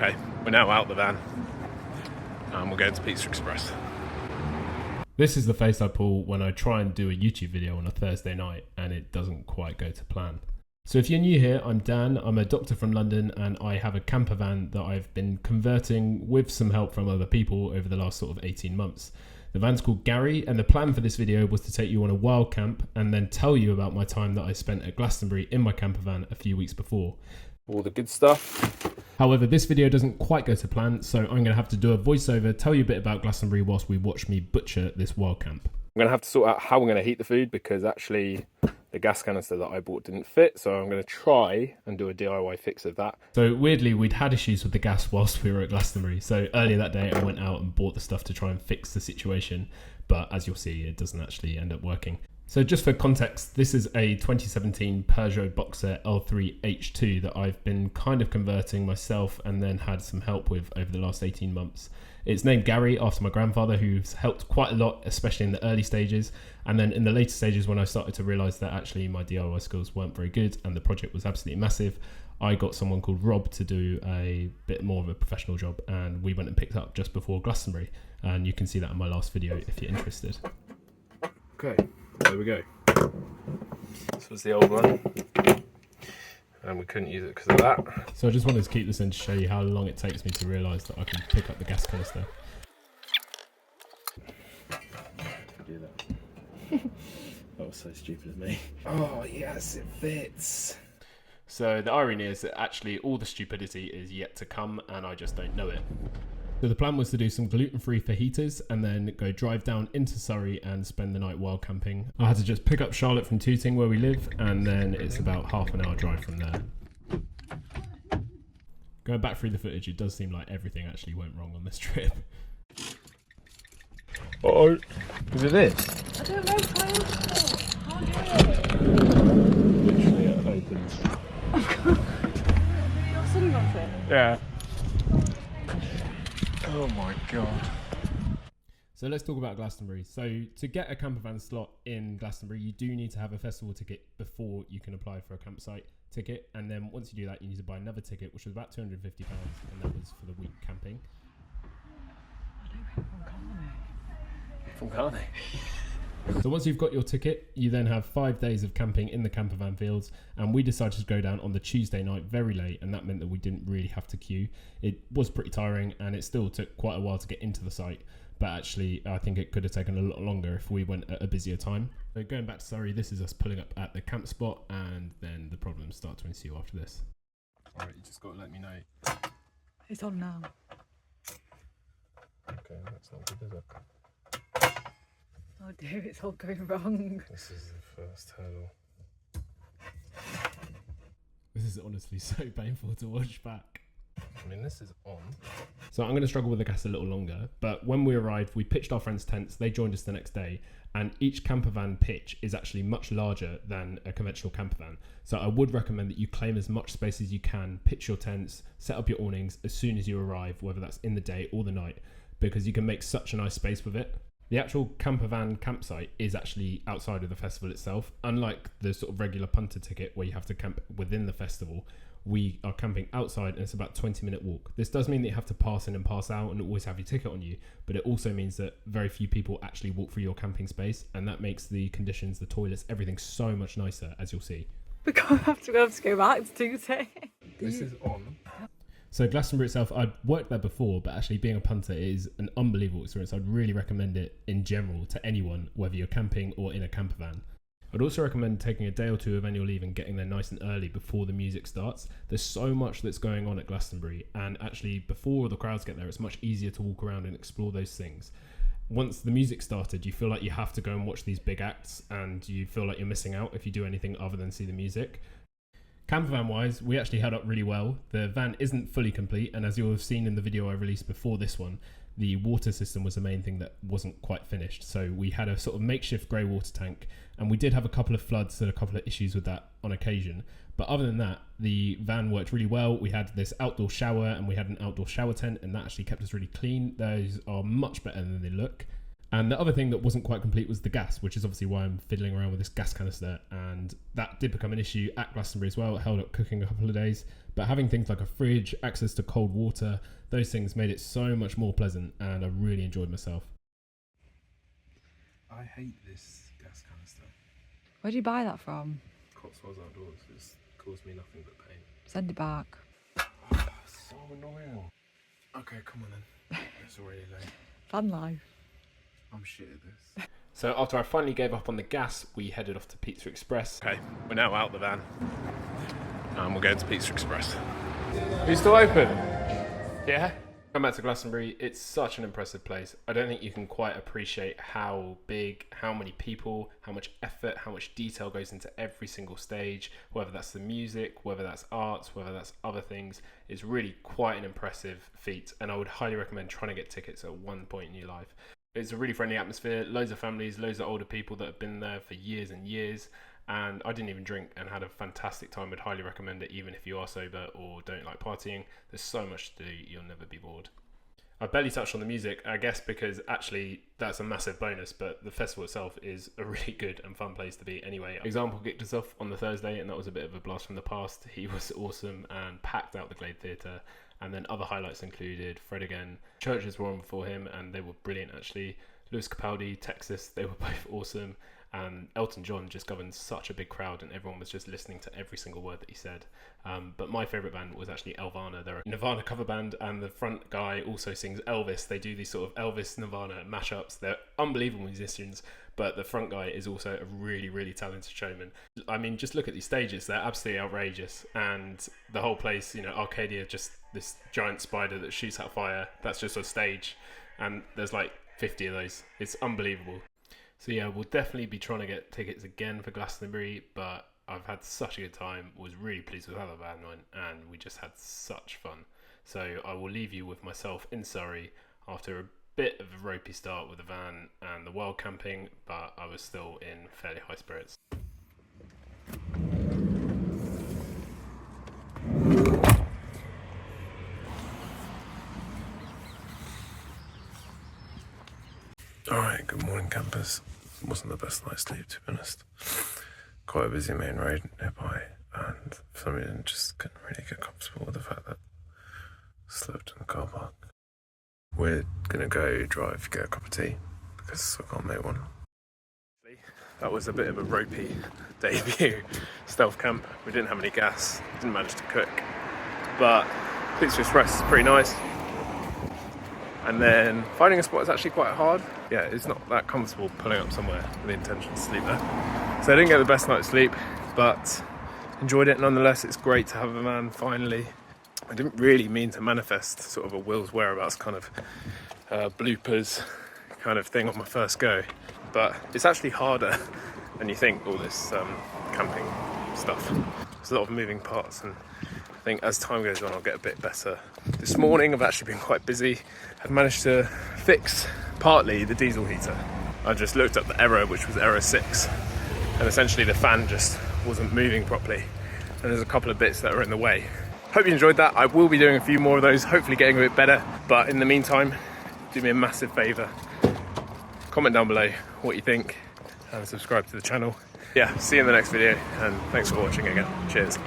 Okay, we're now out the van and we're going to Pizza Express. This is the face I pull when I try and do a YouTube video on a Thursday night and it doesn't quite go to plan. So if you're new here, I'm Dan, I'm a doctor from London and I have a camper van that I've been converting with some help from other people over the last sort of 18 months. The van's called Gary and the plan for this video was to take you on a wild camp and then tell you about my time that I spent at Glastonbury in my camper van a few weeks before. All the good stuff. However, this video doesn't quite go to plan, so I'm going to have to do a voiceover, tell you a bit about Glastonbury whilst we watch me butcher this wild camp. I'm going to have to sort out how we're going to heat the food because actually the gas canister that I bought didn't fit, so I'm going to try and do a DIY fix of that. So weirdly, we'd had issues with the gas whilst we were at Glastonbury, so earlier that day I went out and bought the stuff to try and fix the situation, but as you'll see, it doesn't actually end up working. So just for context, this is a 2017 Peugeot Boxer L3 H2 that I've been kind of converting myself and then had some help with over the last 18 months. It's named Gary after my grandfather, who's helped quite a lot, especially in the early stages. And then in the later stages, when I started to realise that actually my DIY skills weren't very good and the project was absolutely massive, I got someone called Rob to do a bit more of a professional job, and we went and picked up just before Glastonbury. And you can see that in my last video if you're interested. Okay. There we go. This was the old one, and we couldn't use it because of that. So I just wanted to keep this in to show you how long it takes me to realise that I can pick up the gas canister. Do that. That was so stupid of me. Oh yes, it fits. So the irony is that actually all the stupidity is yet to come, and I just don't know it. So the plan was to do some gluten-free fajitas and then go drive down into Surrey and spend the night wild camping. I had to just pick up Charlotte from Tooting where we live, and then it's about half an hour drive from there. Going back through the footage, it does seem like everything actually went wrong on this trip. Uh-oh. Is it this? I don't know, can't do it. Literally it opens. Your son got it? Yeah. Oh my god. So let's talk about Glastonbury. So to get a campervan slot in Glastonbury, you do need to have a festival ticket before you can apply for a campsite ticket. And then once you do that, you need to buy another ticket, which was about £250, and that was for the week camping. I know people from Carney. From Carney? So once you've got your ticket, you then have 5 days of camping in the campervan fields, and we decided to go down on the Tuesday night very late, and that meant that we didn't really have to queue. It was pretty tiring, and it still took quite a while to get into the site, but actually I think it could have taken a lot longer if we went at a busier time. So going back to Surrey, this is us pulling up at the camp spot, and then the problems start to ensue after this. Alright, you just got to let me know. It's on now. Okay, that's not good, is it? Oh dear, it's all going wrong. This is the first hurdle. This is honestly so painful to watch back. I mean, this is on. So I'm going to struggle with the gas a little longer, but when we arrived, we pitched our friends' tents, they joined us the next day, and each campervan pitch is actually much larger than a conventional campervan. So I would recommend that you claim as much space as you can, pitch your tents, set up your awnings as soon as you arrive, whether that's in the day or the night, because you can make such a nice space with it. The actual campervan campsite is actually outside of the festival itself. Unlike the sort of regular punter ticket where you have to camp within the festival, we are camping outside and it's about a 20-minute walk. This does mean that you have to pass in and pass out and always have your ticket on you, but it also means that very few people actually walk through your camping space, and that makes the conditions, the toilets, everything so much nicer, as you'll see. We're going to have to go back to Tuesday. This is on. So Glastonbury itself, I'd worked there before, but actually being a punter is an unbelievable experience. I'd really recommend it in general to anyone, whether you're camping or in a campervan. I'd also recommend taking a day or two of annual leave and getting there nice and early before the music starts. There's so much that's going on at Glastonbury, and actually before the crowds get there, it's much easier to walk around and explore those things. Once the music started, you feel like you have to go and watch these big acts, and you feel like you're missing out if you do anything other than see the music. Campervan wise, we actually held up really well. The van isn't fully complete, and as you'll have seen in the video I released before this one, the water system was the main thing that wasn't quite finished. So we had a sort of makeshift grey water tank, and we did have a couple of floods and a couple of issues with that on occasion. But other than that, the van worked really well. We had this outdoor shower and we had an outdoor shower tent, and that actually kept us really clean. Those are much better than they look. And the other thing that wasn't quite complete was the gas, which is obviously why I'm fiddling around with this gas canister. And that did become an issue at Glastonbury as well. It held up cooking a couple of days. But having things like a fridge, access to cold water, those things made it so much more pleasant, and I really enjoyed myself. I hate this gas canister. Where'd you buy that from? Cotswolds Outdoors. It's caused me nothing but pain. Send it back. Oh, so annoying. Okay, come on then. It's already late. Fun life. I'm shit at this. So after I finally gave up on the gas, we headed off to Pizza Express. Okay, we're now out the van. We're going to Pizza Express. Are you still open? Yeah? Come back to Glastonbury. It's such an impressive place. I don't think you can quite appreciate how big, how many people, how much effort, how much detail goes into every single stage, whether that's the music, whether that's arts, whether that's other things. It's really quite an impressive feat, and I would highly recommend trying to get tickets at one point in your life. It's a really friendly atmosphere, loads of families, loads of older people that have been there for years and years, and I didn't even drink and had a fantastic time. Would highly recommend it even if you are sober or don't like partying. There's so much to do, you'll never be bored. I barely touched on the music, I guess because actually that's a massive bonus, but the festival itself is a really good and fun place to be anyway. Example kicked us off on the Thursday, and that was a bit of a blast from the past. He was awesome and packed out the Glade Theatre. And then other highlights included Fred again. Churches were on before him, and they were brilliant actually. Lewis Capaldi, Texas, they were both awesome. And Elton John just governed such a big crowd, and everyone was just listening to every single word that he said. But my favourite band was actually Elvana. They're a Nirvana cover band, and the front guy also sings Elvis. They do these sort of Elvis Nirvana mashups. They're unbelievable musicians, but the front guy is also a really, really talented showman. I mean, just look at these stages. They're absolutely outrageous. And the whole place, you know, Arcadia, just this giant spider that shoots out fire. That's just a stage. And there's like 50 of those. It's unbelievable. So yeah, we'll definitely be trying to get tickets again for Glastonbury, but I've had such a good time, was really pleased with how the van went, and we just had such fun. So I will leave you with myself in Surrey after a bit of a ropey start with the van and the wild camping, but I was still in fairly high spirits. Alright, good morning campers. It wasn't the best night's sleep, to be honest. Quite a busy main road nearby, and for some reason just couldn't really get comfortable with the fact that I slept in the car park. We're gonna go drive, get a cup of tea, because I can't make one. That was a bit of a ropey debut stealth camp. We didn't have any gas, didn't manage to cook, but Pizza Express is pretty nice. And then finding a spot is actually quite hard. Yeah, it's not that comfortable pulling up somewhere with the intention to sleep there. So I didn't get the best night's sleep, but enjoyed it nonetheless. It's great to have a van finally. I didn't really mean to manifest sort of a Will's whereabouts kind of bloopers kind of thing on my first go, but it's actually harder than you think, all this camping stuff. There's a lot of moving parts, and I think as time goes on I'll get a bit better. This morning I've actually been quite busy. I've managed to fix partly the diesel heater. I just looked up the error, which was error 6, and essentially the fan just wasn't moving properly, and there's a couple of bits that are in the way. Hope you enjoyed that. I will be doing a few more of those, hopefully getting a bit better, but in the meantime, do me a massive favour, comment down below what you think and subscribe to the channel. Yeah, see you in the next video, and thanks for watching again. Cheers.